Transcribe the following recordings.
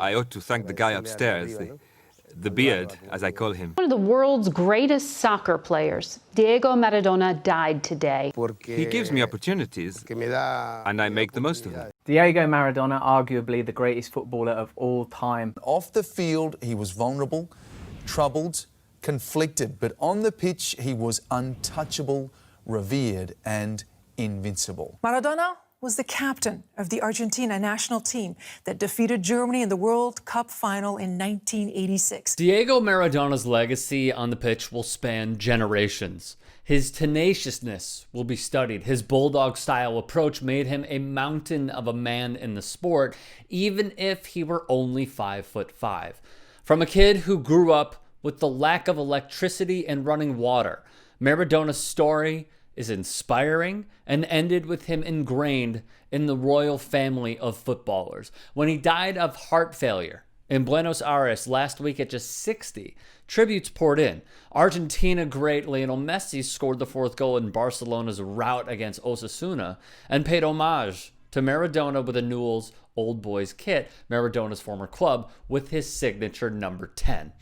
I ought to thank the guy upstairs, the beard, as I call him. One of the world's greatest soccer players, Diego Maradona, died today. He gives me opportunities, and I make the most of them. Diego Maradona, arguably the greatest footballer of all time. Off the field, he was vulnerable, troubled, conflicted, but on the pitch, he was untouchable, revered, and invincible. Maradona was the captain of the Argentina national team that defeated Germany in the World Cup final in 1986. Diego Maradona's legacy on the pitch will span generations. His tenaciousness will be studied. His bulldog-style approach made him a mountain of a man in the sport, even if he were only 5'5". From a kid who grew up with the lack of electricity and running water, Maradona's story is inspiring and ended with him ingrained in the royal family of footballers. When he died of heart failure in Buenos Aires last week at just 60, tributes poured in. Argentina great Lionel Messi scored the 4th goal in Barcelona's rout against Osasuna and paid homage to Maradona with a Newell's Old Boys kit, Maradona's former club, with his signature number 10.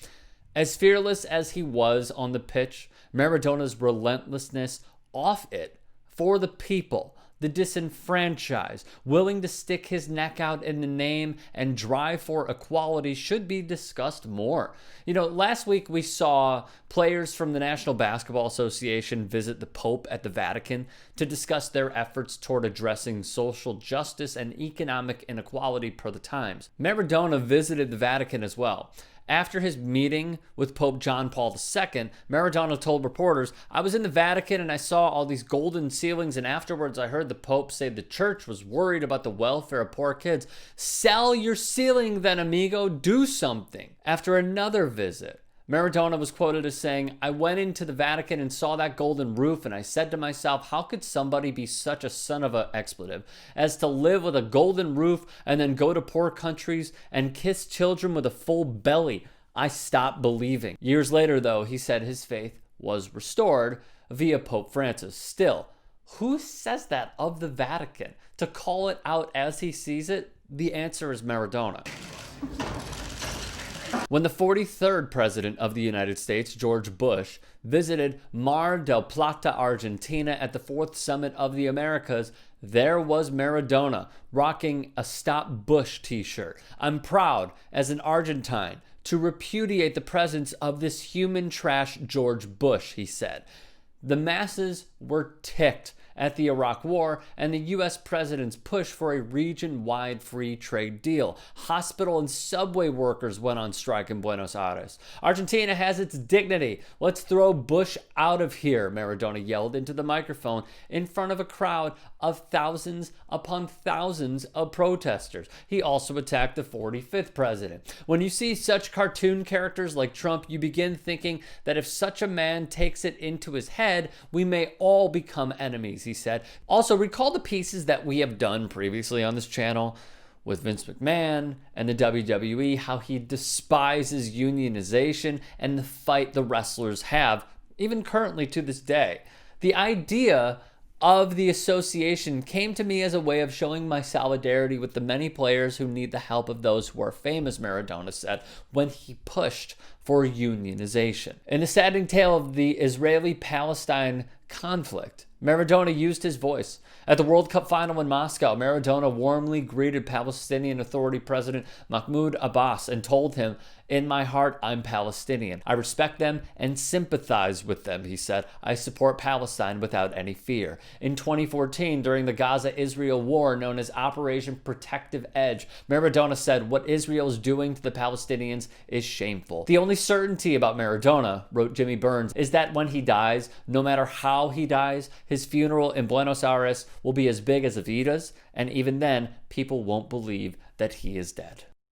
As fearless as he was on the pitch, Maradona's relentlessness off it, for the people, the disenfranchised, willing to stick his neck out in the name and drive for equality, should be discussed more. You know, last week we saw players from the National Basketball Association visit the Pope at the Vatican to discuss their efforts toward addressing social justice and economic inequality per the times. Maradona visited the Vatican as well. After his meeting with Pope John Paul II, Maradona told reporters, "I was in the Vatican and I saw all these golden ceilings, and afterwards I heard the Pope say the church was worried about the welfare of poor kids. Sell your ceiling then, amigo, do something." After another visit, Maradona was quoted as saying, "I went into the Vatican and saw that golden roof, and I said to myself, how could somebody be such a son of a expletive as to live with a golden roof and then go to poor countries and kiss children with a full belly? I stopped believing." Years later, though, he said his faith was restored via Pope Francis. Still, who says that of the Vatican? To call it out as he sees it, the answer is Maradona. When the 43rd president of the United States, George Bush, visited Mar del Plata, Argentina at the 4th Summit of the Americas, there was Maradona rocking a Stop Bush t-shirt. "I'm proud as an Argentine to repudiate the presence of this human trash George Bush," he said. The masses were ticked at the Iraq War and the U.S. president's push for a region-wide free trade deal. Hospital and subway workers went on strike in Buenos Aires. "Argentina has its dignity. Let's throw Bush out of here," Maradona yelled into the microphone in front of a crowd of thousands upon thousands of protesters. He also attacked the 45th president. "When you see such cartoon characters like Trump, you begin thinking that if such a man takes it into his head, we may all become enemies," he said. Also, recall the pieces that we have done previously on this channel with Vince McMahon and the WWE, how he despises unionization and the fight the wrestlers have, even currently to this day. The idea of the association came to me as a way of showing my solidarity with the many players who need the help of those who are famous, Maradona said, when he pushed for unionization. In the saddening tale of the Israeli-Palestine conflict, Maradona used his voice. At the World Cup final in Moscow, Maradona warmly greeted Palestinian Authority President Mahmoud Abbas and told him, "In my heart, I'm Palestinian. I respect them and sympathize with them," he said. "I support Palestine without any fear." In 2014, during the Gaza-Israel war known as Operation Protective Edge, Maradona said, "What Israel is doing to the Palestinians is shameful." The only certainty about Maradona, wrote Jimmy Burns, is that when he dies, no matter how he dies, his funeral in Buenos Aires will be as big as Evita's, and even then, people won't believe that he is dead.